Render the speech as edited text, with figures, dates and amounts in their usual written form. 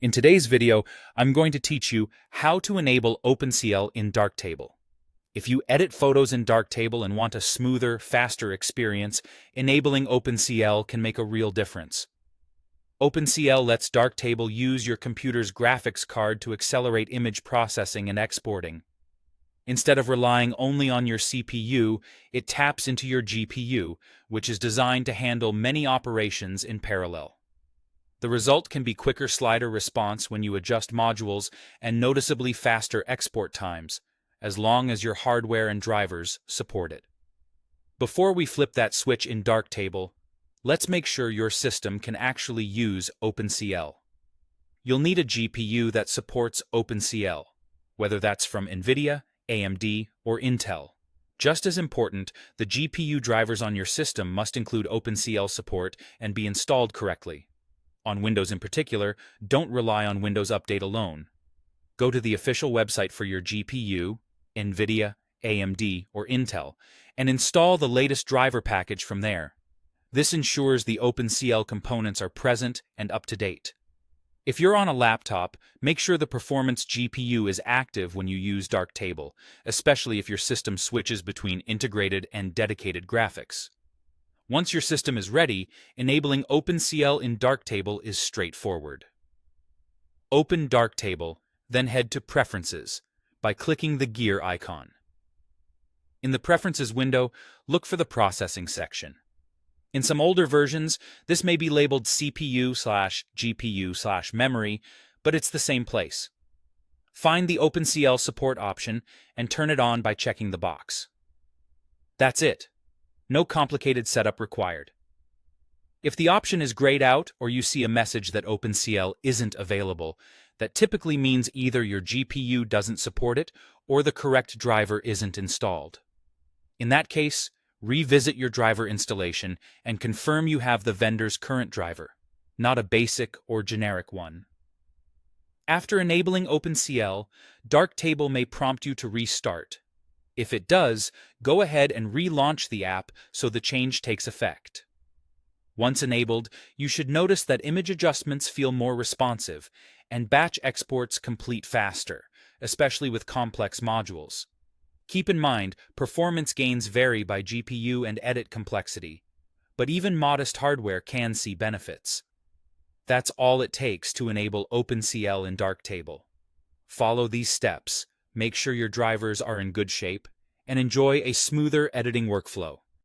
In today's video, I'm going to teach you how to enable Opencl in Darktable. If you edit photos in Darktable and want a smoother, faster experience, enabling Opencl can make a real difference. Opencl lets Darktable use your computer's graphics card to accelerate image processing and exporting. Instead of relying only on your CPU, it taps into your GPU, which is designed to handle many operations in parallel. The result can be quicker slider response when you adjust modules and noticeably faster export times, as long as your hardware and drivers support it. Before we flip that switch in Darktable, let's make sure your system can actually use Opencl. You'll need a GPU that supports Opencl, whether that's from NVIDIA, AMD, or Intel. Just as important, the GPU drivers on your system must include Opencl support and be installed correctly. On Windows in particular, don't rely on Windows Update alone. Go to the official website for your GPU, NVIDIA, AMD, or Intel, and install the latest driver package from there. This ensures the Opencl components are present and up to date. If you're on a laptop, make sure the Performance GPU is active when you use Darktable, especially if your system switches between integrated and dedicated graphics. Once your system is ready, enabling Opencl in Darktable is straightforward. Open Darktable, then head to Preferences by clicking the gear icon. In the Preferences window, look for the Processing section. In some older versions, this may be labeled CPU/GPU/memory, but it's the same place. Find the Opencl support option and turn it on by checking the box. That's it. No complicated setup required. If the option is grayed out or you see a message that Opencl isn't available, that typically means either your GPU doesn't support it or the correct driver isn't installed. In that case, revisit your driver installation and confirm you have the vendor's current driver, not a basic or generic one. After enabling Opencl, Darktable may prompt you to restart. If it does, go ahead and relaunch the app so the change takes effect. Once enabled, you should notice that image adjustments feel more responsive and batch exports complete faster, especially with complex modules. Keep in mind, performance gains vary by GPU and edit complexity, but even modest hardware can see benefits. That's all it takes to enable Opencl in Darktable. Follow these steps, make sure your drivers are in good shape, and enjoy a smoother editing workflow.